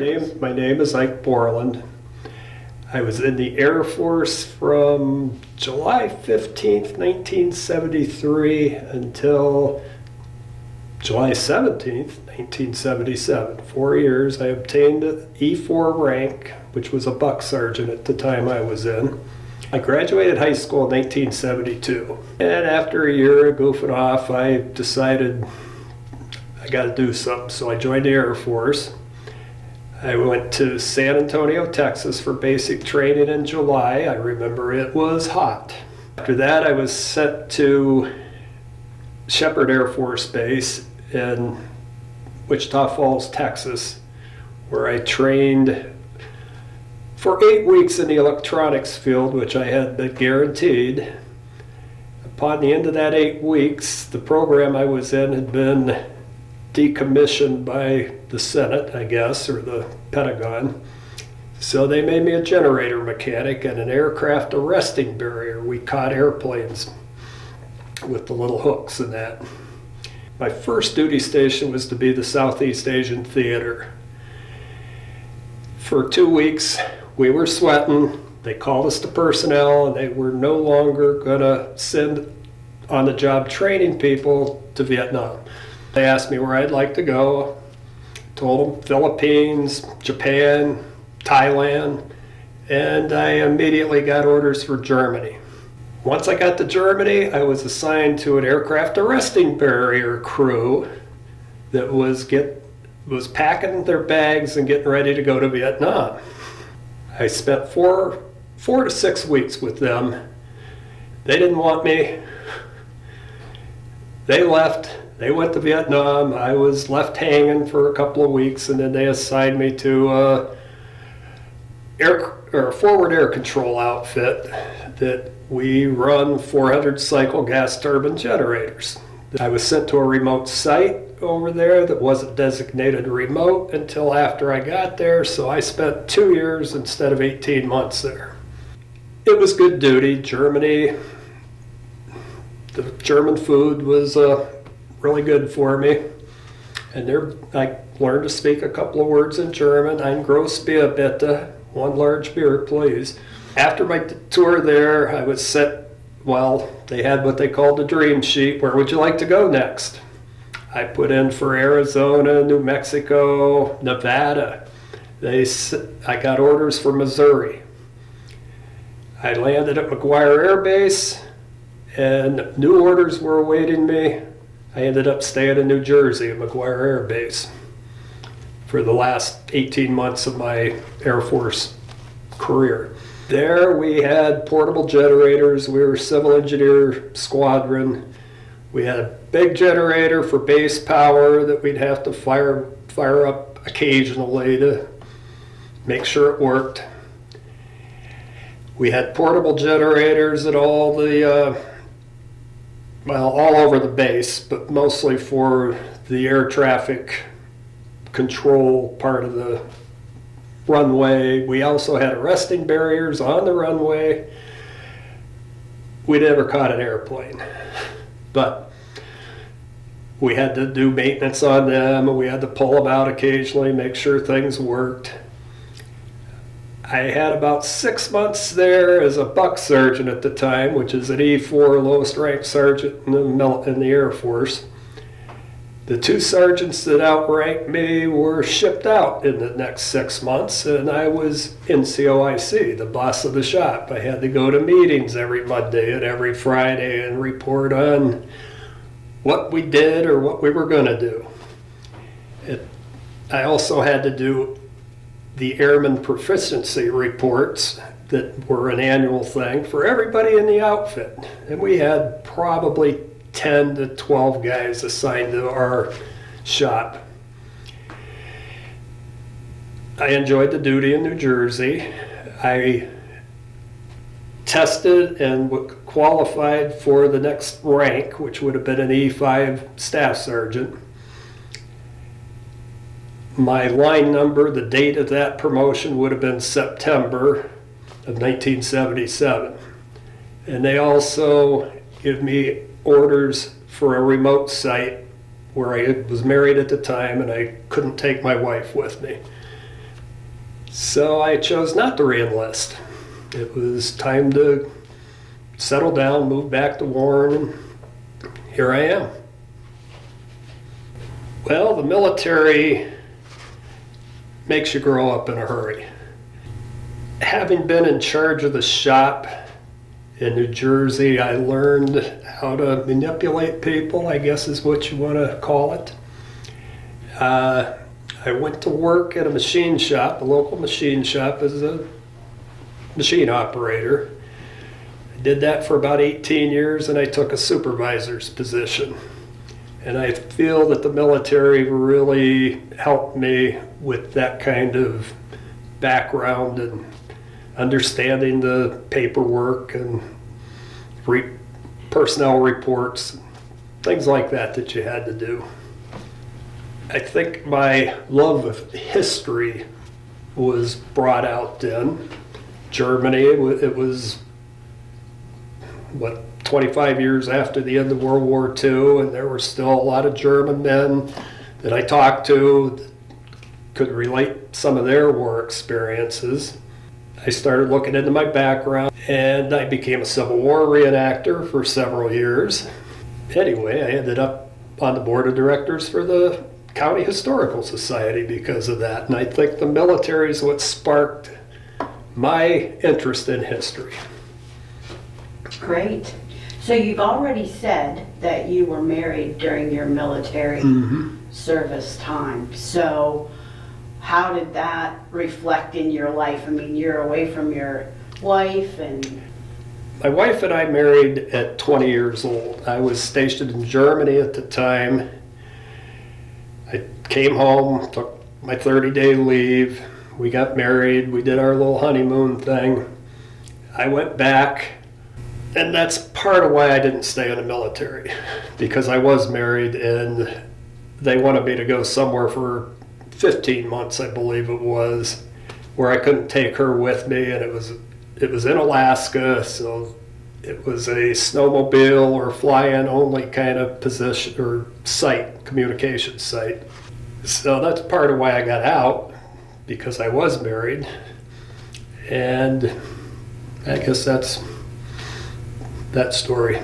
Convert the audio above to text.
My name is Ike Borland. I was in the Air Force from July 15th, 1973 until July 17th, 1977. 4 years. I obtained an E4 rank, which was a buck sergeant at the time I was in. I graduated high school in 1972. And after a year of goofing off, I decided I got to do something. So I joined the Air Force. I went to San Antonio, Texas for basic training in July. I remember it was hot. After that, I was sent to Shepherd Air Force Base in Wichita Falls, Texas, where I trained for 8 weeks in the electronics field, which I had been guaranteed. Upon the end of that 8 weeks, the program I was in had been decommissioned by the Senate, I guess, or the Pentagon. So they made me a generator mechanic and an aircraft arresting barrier. We caught airplanes with the little hooks and that. My first duty station was to be the Southeast Asian Theater. For 2 weeks, we were sweating. They called us to personnel, and they were no longer going to send on-the-job training people to Vietnam. They asked me where I'd like to go. Told them Philippines, Japan, Thailand, and I immediately got orders for Germany. Once I got to Germany, I was assigned to an aircraft arresting barrier crew that was packing their bags and getting ready to go to Vietnam. I spent four to 6 weeks with them. They didn't want me. They left. They went to Vietnam. I was left hanging for a couple of weeks, and then they assigned me to a forward air control outfit that we run 400 cycle gas turbine generators. I was sent to a remote site over there that wasn't designated remote until after I got there, so I spent 2 years instead of 18 months there. It was good duty. Germany, the German food was really good for me, and I learned to speak a couple of words in German. Ein groß Bier bitte, 1 large beer please. After my tour there, I was set, they had what they called the dream sheet. Where would you like to go next? I put in for Arizona, New Mexico, Nevada. I got orders for Missouri. I landed at McGuire Air Base, and new orders were awaiting me. I ended up staying in New Jersey at McGuire Air Base for the last 18 months of my Air Force career. There we had portable generators. We were a civil engineer squadron. We had a big generator for base power that we'd have to fire up occasionally to make sure it worked. We had portable generators at all over the base, but mostly for the air traffic control part of the runway. We also had arresting barriers on the runway. We never caught an airplane, but we had to do maintenance on them, and we had to pull them out occasionally, make sure things worked. I had about 6 months there as a buck sergeant at the time, which is an E4 lowest ranked sergeant in the Air Force. The 2 sergeants that outranked me were shipped out in the next 6 months, and I was NCOIC, the boss of the shop. I had to go to meetings every Monday and every Friday and report on what we did or what we were going to do. I also had to do the airman proficiency reports that were an annual thing for everybody in the outfit. And we had probably 10 to 12 guys assigned to our shop. I enjoyed the duty in New Jersey. I tested and qualified for the next rank, which would have been an E5 staff sergeant. My line number, the date of that promotion would have been September of 1977. And they also give me orders for a remote site where I was married at the time and I couldn't take my wife with me. So I chose not to re-enlist. It was time to settle down, move back to Warren, and here I am. Well, the military makes you grow up in a hurry. Having been in charge of the shop in New Jersey, I learned how to manipulate people, I guess is what you want to call it. I went to work at a machine shop, a local machine shop, as a machine operator. I did that for about 18 years, and I took a supervisor's position. And I feel that the military really helped me with that kind of background and understanding the paperwork and personnel reports, things like that you had to do. I think my love of history was brought out in Germany. It was, 25 years after the end of World War II, and there were still a lot of German men that I talked to that could relate some of their war experiences. I started looking into my background, and I became a Civil War reenactor for several years. Anyway, I ended up on the board of directors for the County Historical Society because of that, and I think the military is what sparked my interest in history. Great. So you've already said that you were married during your military service time. So how did that reflect in your life? I mean, you're away from your wife and... My wife and I married at 20 years old. I was stationed in Germany at the time. I came home, took my 30-day leave. We got married. We did our little honeymoon thing. I went back, and that's part of why I didn't stay in the military, because I was married and they wanted me to go somewhere for 15 months, I believe it was, where I couldn't take her with me, and it was in Alaska, so it was a snowmobile or fly-in only kind of position or site, communication site. So that's part of why I got out, because I was married, and I guess that's that story.